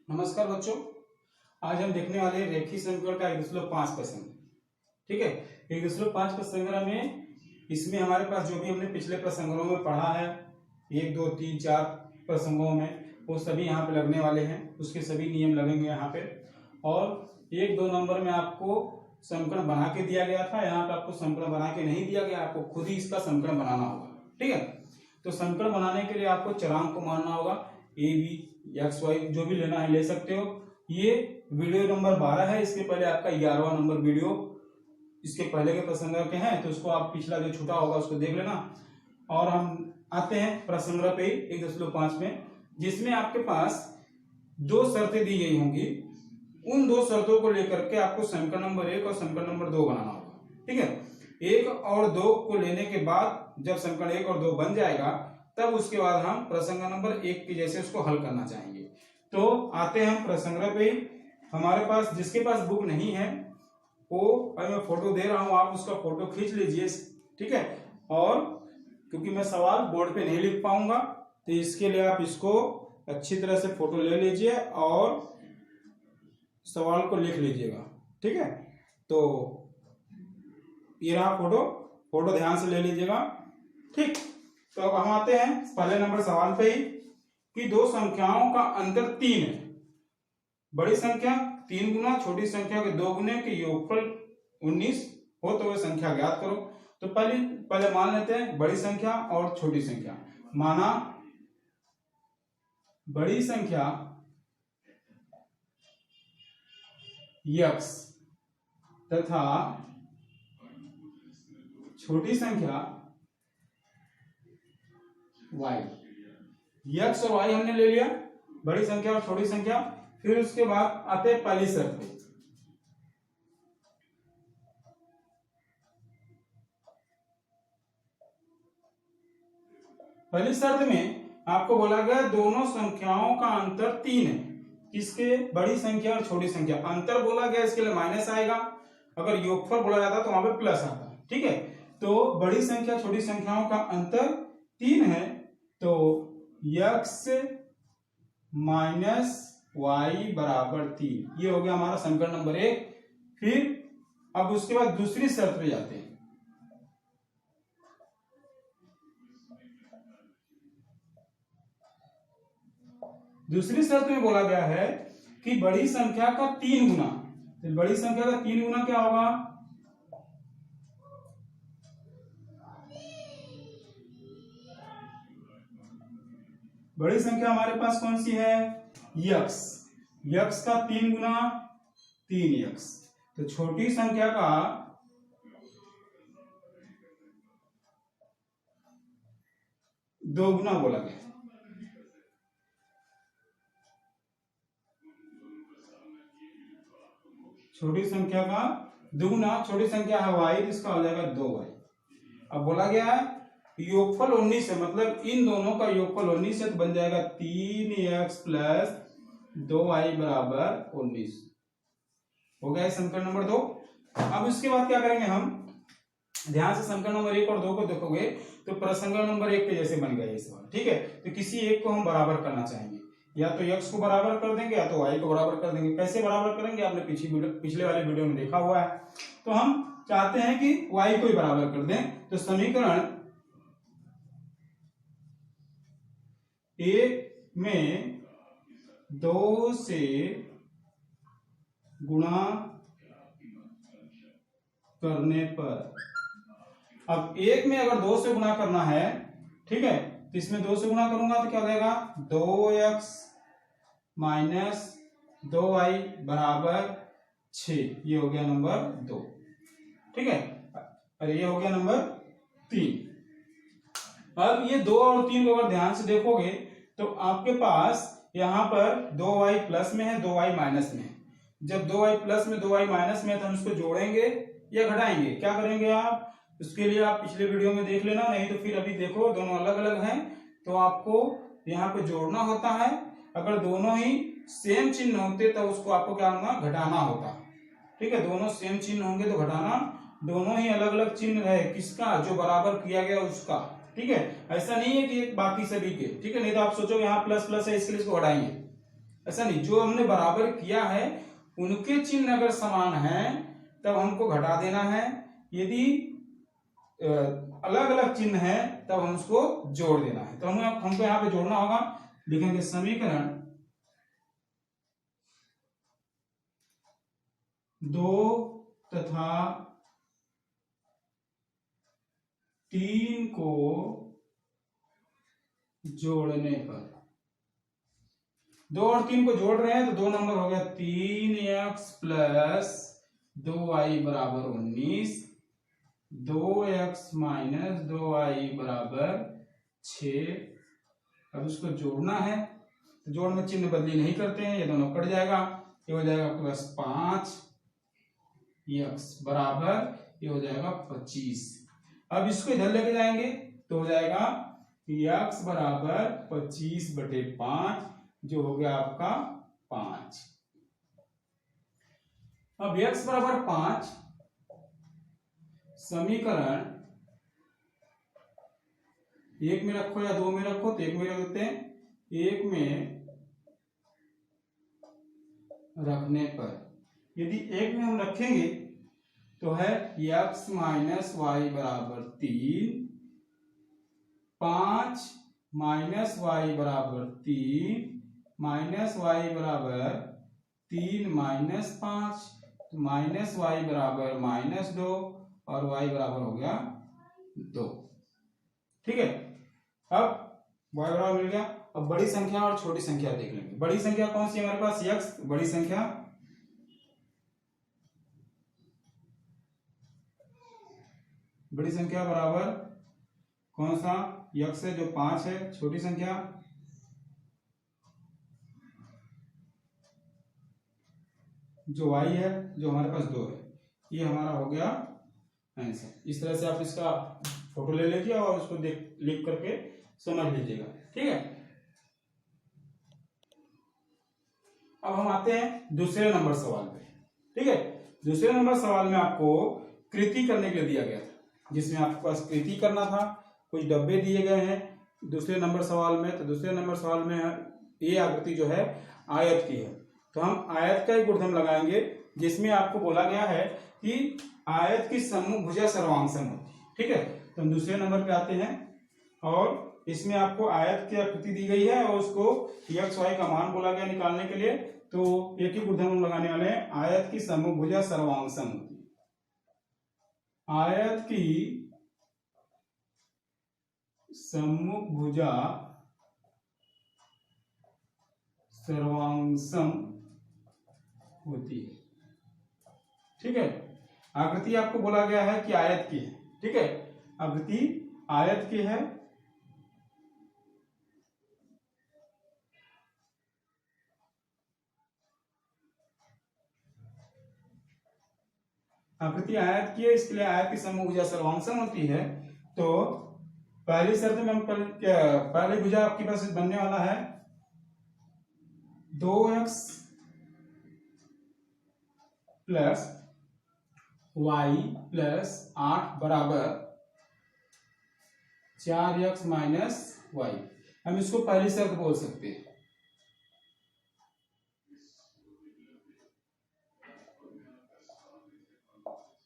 नमस्कार बच्चों, आज हम देखने वाले हैं रेखीय समीकरण का 1.5 प्रश्न। ठीक है, 1.5 प्रश्न में इसमें हमारे पास जो भी हमने पिछले प्रसंगों में पढ़ा है 1, 2, 3, 4 प्रसंगों में वो सभी यहाँ पे लगने वाले हैं। उसके सभी नियम लगेंगे यहाँ पे। और 1, 2 नंबर में आपको समीकरण बना के दिया गया था, यहाँ पे आपको समीकरण बना के नहीं दिया गया, आपको खुद ही इसका समीकरण बनाना होगा। ठीक है, तो समीकरण बनाने के लिए आपको चरांक को मानना होगा। ए बी एक्स वाई जो भी लेना है ले सकते हो। ये वीडियो नंबर 12 है, इसके पहले आपका 11वां नंबर वीडियो इसके पहले के प्रसंग के हैं, तो उसको आप पिछला जो छूटा होगा उसको देख लेना। और हम आते हैं प्रसंग पे 1.5 में, जिसमें आपके पास 2 शर्तें दी गई होंगी। उन 2 शर्तों को लेकर के आपको समीकरण नंबर 1 और समीकरण नंबर 2 बनाना होगा। ठीक है, 1 और 2 को लेने के बाद जब समीकरण 1 और 2 बन जाएगा तब उसके बाद हम प्रसंग नंबर 1 के जैसे उसको हल करना चाहेंगे। तो आते हैं हम प्रसंग पे। हमारे पास जिसके पास बुक नहीं है वो मैं फोटो दे रहा हूं, आप उसका फोटो खींच लीजिए। ठीक है, और क्योंकि मैं सवाल बोर्ड पे नहीं लिख पाऊंगा तो इसके लिए आप इसको अच्छी तरह से फोटो ले लीजिए और सवाल को लिख लीजिएगा। ठीक है, तो ये रहा फोटो ध्यान से ले लीजिएगा। ठीक, तो अब हम आते हैं पहले नंबर सवाल पे ही कि 2 संख्याओं का अंतर 3 है। बड़ी संख्या 3 गुना छोटी संख्या के 2 गुने के योगफल 19 हो तो वह संख्या ज्ञात करो। तो पहले मान लेते हैं बड़ी संख्या और छोटी संख्या। माना बड़ी संख्या x तथा छोटी संख्या y। x और y हमने ले लिया, बड़ी संख्या और छोटी संख्या। फिर उसके बाद आते हैं पहली शर्त पे। पहली शर्त में आपको बोला गया दोनों संख्याओं का अंतर 3 है। किसके? बड़ी संख्या और छोटी संख्या। अंतर बोला गया इसके लिए माइनस आएगा, अगर योगफल बोला जाता तो वहां पे प्लस आता। ठीक है, तो बड़ी संख्या छोटी संख्याओं का अंतर 3 है, तो x माइनस y बराबर 3। ये हो गया हमारा समीकरण नंबर 1। फिर अब उसके बाद दूसरी शर्त पे जाते हैं। दूसरी शर्त में बोला गया है कि बड़ी संख्या का 3 गुना। तो बड़ी संख्या का 3 गुना क्या होगा? बड़ी संख्या हमारे पास कौन सी है? x का 3 गुना 3x। तो छोटी संख्या का 2 गुना बोला गया। छोटी संख्या का 2 गुना, छोटी संख्या है y, इसका हो जाएगा 2y। अब बोला गया है योगफल 19 है, मतलब इन दोनों का योगफल 19 है, तो बन जाएगा 3x प्लस 2y बराबर 19। हो गया समीकरण नंबर 2। अब इसके बाद क्या करेंगे हम? ध्यान से समीकरण नंबर 1 और 2 को देखोगे तो प्रसंग नंबर 1 के जैसे बन गया ये सवाल। ठीक है, तो किसी एक को हम बराबर करना चाहेंगे, या तो x को बराबर कर देंगे या तो y को बराबर कर देंगे। कैसे बराबर करेंगे आपने पिछले वाले वीडियो में देखा हुआ है। तो हम चाहते हैं कि y को ही बराबर कर दें, तो समीकरण 1 में 2 से गुणा करने पर, अब 1 में अगर 2 से गुणा करना है, ठीक है, तो इसमें 2 से गुणा करूंगा तो क्या हो जाएगा? 2x माइनस 2y बराबर 6। ये हो गया नंबर 2। ठीक है, अरे ये हो गया नंबर 3। अब ये 2 और 3 को अगर ध्यान से देखोगे तो आपके पास यहां पर 2y प्लस में है, 2y माइनस में है। जब 2y प्लस में 2y माइनस में है तो हम इसको जोड़ेंगे या घटाएंगे? क्या करेंगे आप? उसके लिए आप पिछले वीडियो में देख लेना, नहीं तो फिर अभी देखो दोनों अलग अलग हैं तो आपको यहाँ पे जोड़ना होता है। अगर दोनों ही सेम चिन्ह होते तो उसको आपको क्या होगा? घटाना होता। ठीक है, दोनों सेम चिन्ह होंगे तो घटाना, दोनों ही अलग अलग चिन्ह रहे किसका? जो बराबर किया गया उसका। ठीक है, ऐसा नहीं है कि बाकी सभी के। ठीक है, नहीं तो आप सोचो यहाँ प्लस प्लस है इसके लिए इसको हटाएंगे, ऐसा नहीं, जो हमने बराबर किया है उनके चिन्ह अगर समान है तब हमको घटा देना है, यदि अलग अलग चिन्ह है तब हम उसको जोड़ देना है। तो हमको यहाँ पे जोड़ना होगा, लिखेंगे समीकरण 2 तथा 3 को जोड़ने पर, 2 और 3 को जोड़ रहे हैं तो 2 नंबर हो गया 3x प्लस 2y बराबर 19, 2x माइनस 2y बराबर 6। अब इसको जोड़ना है तो जोड़ में चिन्ह बदली नहीं करते हैं, ये दोनों कट जाएगा, ये हो जाएगा प्लस 5x बराबर ये हो जाएगा 25। अब इसको इधर लेके जाएंगे तो हो जाएगा x बराबर 25/5 जो हो गया आपका 5। अब x बराबर 5 समीकरण 1 में रखो या 2 में रखो, तो 1 में रख देते हैं। 1 में रखने पर यदि 1 में हम रखेंगे तो है x माइनस वाई बराबर 3, 5 माइनस वाई बराबर 3 माइनस वाई बराबर 3 माइनस 5, तो माइनस वाई बराबर -2 और y बराबर हो गया 2। ठीक है, अब y बराबर मिल गया। अब बड़ी संख्या और छोटी संख्या देख लेंगे। बड़ी संख्या कौन सी है हमारे पास? x। बड़ी संख्या बराबर कौन सा? x है जो 5 है। छोटी संख्या जो y है जो हमारे पास 2 है। ये हमारा हो गया आंसर। इस तरह से आप इसका फोटो ले लीजिए और उसको लिख करके समझ लीजिएगा। ठीक है, अब हम आते हैं दूसरे नंबर सवाल पे। ठीक है, दूसरे नंबर सवाल में आपको कृति करने के लिए दिया गया था, जिसमें आपके पास कृति करना था। कुछ डब्बे दिए गए हैं दूसरे नंबर सवाल में। तो दूसरे नंबर सवाल में ये आकृति जो है आयत की है, तो हम आयत का ही गुणधर्म लगाएंगे, जिसमें आपको बोला गया है कि आयत की समभुजा सर्वांगसम होती है। ठीक है, तो हम दूसरे नंबर पे आते हैं और इसमें आपको आयत की आकृति दी गई है और उसको x y का मान बोला गया निकालने के लिए। तो एक ही गुणधर्म हम लगाने वाले हैं, आयत की समभुजा सर्वांगसम होती है। आयत की समभुजा सर्वांगसम होती है। ठीक है, आकृति आपको बोला गया है कि आयत की है। ठीक है, आकृति आयत की है। आकृति आयत की है, इसके लिए आयत की समभुजा सर्वांगसम होती है। तो पहली शर्त में हम पहली भुजा आपके पास बनने वाला है 2x प्लस y प्लस 8 बराबर 4x माइनस y। हम इसको पहली शर्त बोल सकते हैं।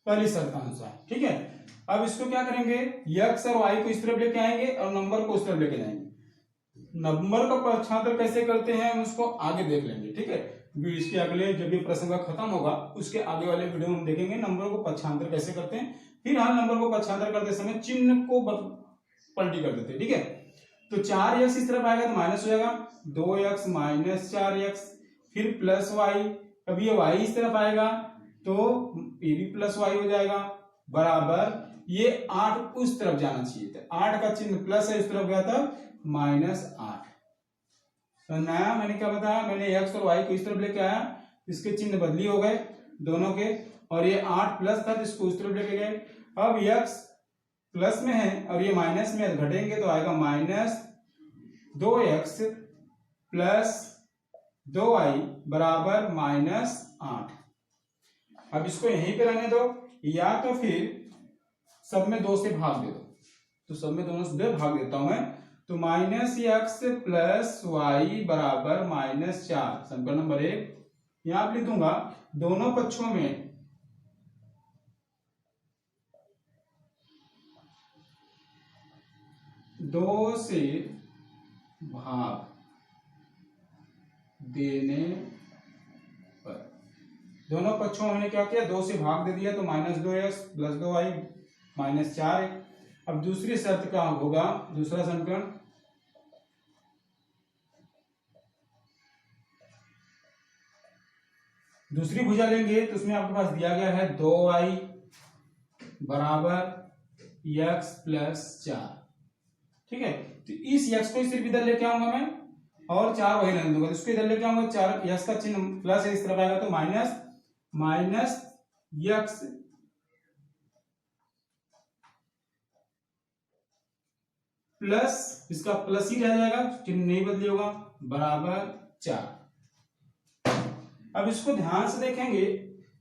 पहली शर्त का अनुसार। ठीक है, अब इसको क्या करेंगे, x और y को इस तरफ लेके आएंगे और नंबर को उस तरफ लेके जाएंगे। नंबर का पक्षांतर कैसे करते हैं हम उसको आगे देख लेंगे। ठीक है, इसके अगले जब ये प्रसंग खत्म होगा उसके आगे वाले वीडियो में हम देखेंगे नंबर को पक्षांतर कैसे करते हैं। फिर हम नंबर को पक्षांतर करते समय चिन्ह को पलटी कर देते हैं। ठीक है, तो 4x इस तरफ आएगा तो माइनस हो जाएगा, 2x माइनस 4x, फिर प्लस y। अब ये y इस तरफ आएगा तो ये भी प्लस y हो जाएगा, बराबर ये 8 उस तरफ जाना चाहिए था। 8 का चिन्ह प्लस है, उस तरफ गया था -8। तो नया मैंने क्या बताया, मैंने x और y को इस तरफ लेके आया, इसके चिन्ह बदली हो गए दोनों के, और ये 8 प्लस था जिसको उस तरफ लेके गए। अब x प्लस में है और ये माइनस में घटेंगे तो आएगा -2x प्लस 2y बराबर -8। अब इसको यहीं पे रहने दो, या तो फिर सब में 2 से भाग दे दो। तो सब में दोनों से भाग देता हूं मैं, तो -x प्लस वाई बराबर -4। समीकरण नंबर 1 यहां आप लिख दूंगा, दोनों पक्षों में दो से भाग देने पर, दोनों पक्षों में हमने क्या किया, 2 से भाग दे दिया, तो -2x प्लस 2y -4 है। अब दूसरी शर्त का होगा, दूसरा समीकरण, दूसरी भुजा लेंगे तो उसमें आपके पास दिया गया है 2y बराबर x प्लस 4। ठीक है, तो इस x को सिर्फ इधर लेके आऊंगा मैं और 4 वही रहने दूंगा, तो इसको इधर लेके आऊंगा, 4 x का चिन्ह प्लस है, इस तरफ आएगा तो माइनस x प्लस, इसका प्लस ही रह जाएगा, चिन्ह नहीं बदली होगा, बराबर 4। अब इसको ध्यान से देखेंगे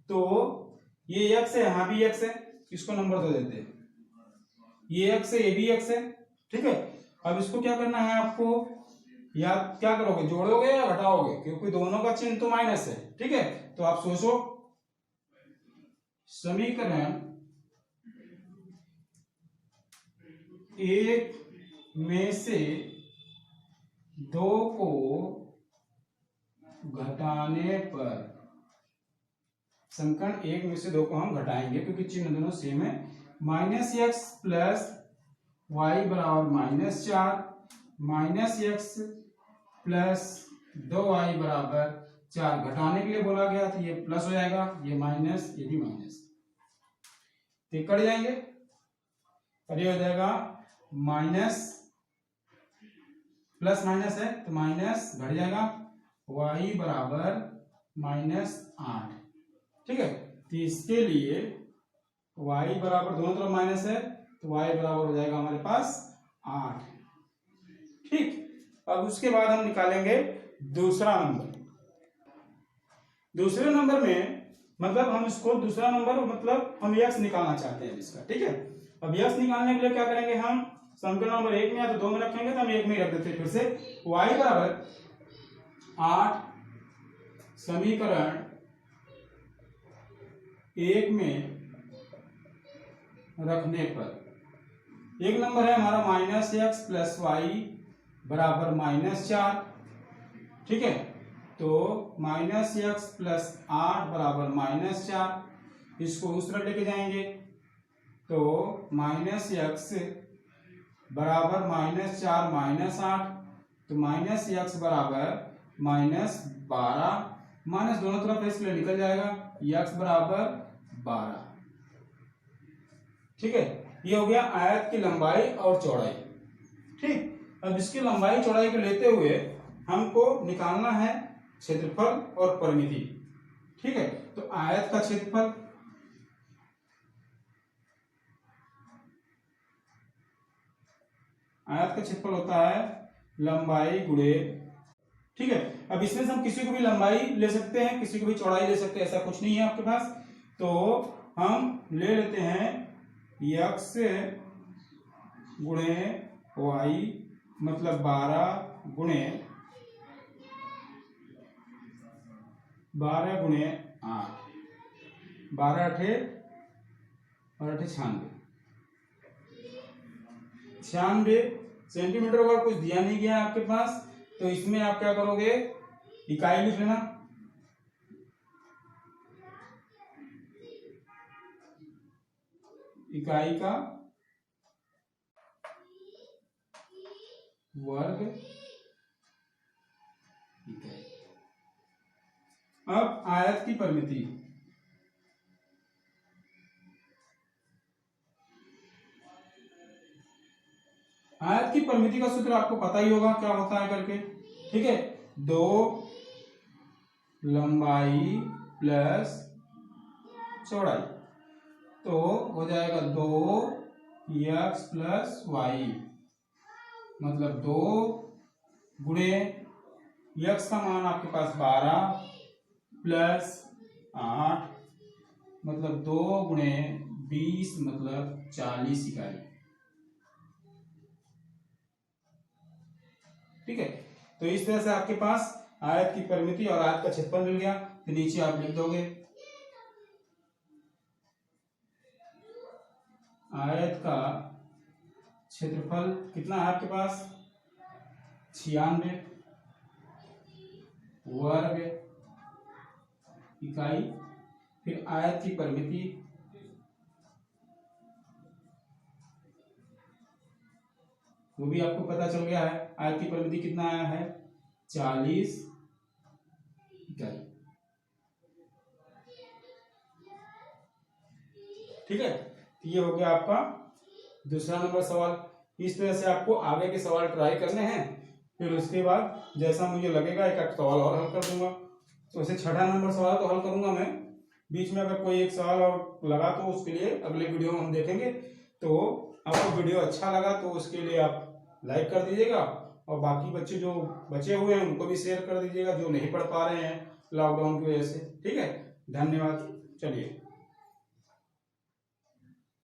तो ये x है, यहां भी x है, इसको नंबर 2 देते हैं, ये x है, ये भी x है। ठीक है, अब इसको क्या करना है आपको, या क्या करोगे, जोड़ोगे या घटाओगे, क्योंकि दोनों का चिन्ह तो माइनस है। ठीक है, तो आप सोचो, समीकरण 1 में से 2 को घटाने पर, समीकरण 1 में से 2 को हम घटाएंगे क्योंकि चिन्ह दोनों सेम है, -x प्लस वाई बराबर -4, -x प्लस 2y बराबर 4। घटाने के लिए बोला गया तो ये प्लस हो जाएगा, ये माइनस, ये भी माइनस, तो कट जाएंगे और ये हो जाएगा माइनस प्लस माइनस है तो माइनस घट जाएगा, y बराबर -8। ठीक है, तो इसके लिए y बराबर, दोनों तरफ माइनस है तो y बराबर हो जाएगा हमारे पास 8। ठीक, अब उसके बाद हम निकालेंगे दूसरा नंबर। दूसरे नंबर में मतलब हम इसको दूसरा नंबर, मतलब हम x निकालना चाहते हैं इसका। ठीक है, अब x निकालने के लिए क्या करेंगे, हम समीकरण नंबर 1 में या तो 2 में रखेंगे, तो हम 1 में ही रख देते हैं। फिर से y बराबर 8 समीकरण 1 में रखने पर, एक नंबर है हमारा -x प्लस वाई बराबर -4। ठीक है, तो -x प्लस 8 बराबर -4, इसको उस तरफ लेके जाएंगे तो -x बराबर -4 -8, तो -x बराबर -12, माइनस दोनों तरफ इसलिए निकल जाएगा, x बराबर 12। ठीक है, ये हो गया आयत की लंबाई और चौड़ाई। ठीक, अब इसकी लंबाई चौड़ाई को लेते हुए हमको निकालना है क्षेत्रफल और परिमिति। ठीक है, तो आयत का क्षेत्रफल, आयत का क्षेत्रफल होता है लंबाई गुणे, ठीक है, अब इसमें से हम किसी को भी लंबाई ले सकते हैं, किसी को भी चौड़ाई ले सकते हैं, ऐसा कुछ नहीं है आपके पास। तो हम ले लेते हैं x गुणे y, मतलब 12 गुणे 8, 12 अठे और 8 96 सेंटीमीटर का कुछ दिया नहीं गया आपके पास, तो इसमें आप क्या करोगे, इकाई लिख लेना। इकाई का वर्ग इकाई। अब आयत की परिमिति, आयत की परिमिति का सूत्र आपको पता ही होगा क्या होता है करके। ठीक है, 2 लंबाई प्लस चौड़ाई, तो हो जाएगा 2x प्लस वाई, मतलब 2 गुणे x का मान आपके पास 12 प्लस 8, मतलब 2 गुणे 20, मतलब 40 इकाई। ठीक है। तो इस तरह से आपके पास आयत की परिमिति और आयत का क्षेत्रफल मिल गया। फिर नीचे आप लिख दोगे आयत का क्षेत्रफल कितना है आपके पास 96 वर्ग इकाई, फिर आयत की परिमिति वो भी आपको पता चल गया है। आयत की परिमिति कितना आया है 40 इकाई, ठीक है। ये हो गया आपका दूसरा नंबर सवाल। इस तरह से आपको आगे के सवाल ट्राई करने हैं, फिर उसके बाद जैसा मुझे लगेगा एक आध सवाल और हल कर दूंगा। तो ऐसे छठा नंबर सवाल तो हल करूंगा मैं, बीच में अगर कोई एक सवाल और लगा तो उसके लिए अगले वीडियो में हम देखेंगे। तो आपको वीडियो अच्छा लगा तो उसके लिए आप लाइक कर दीजिएगा, और बाकी बच्चे जो बचे हुए हैं उनको भी शेयर कर दीजिएगा जो नहीं पढ़ पा रहे हैं लॉकडाउन की वजह से, ठीक है। धन्यवाद। चलिए।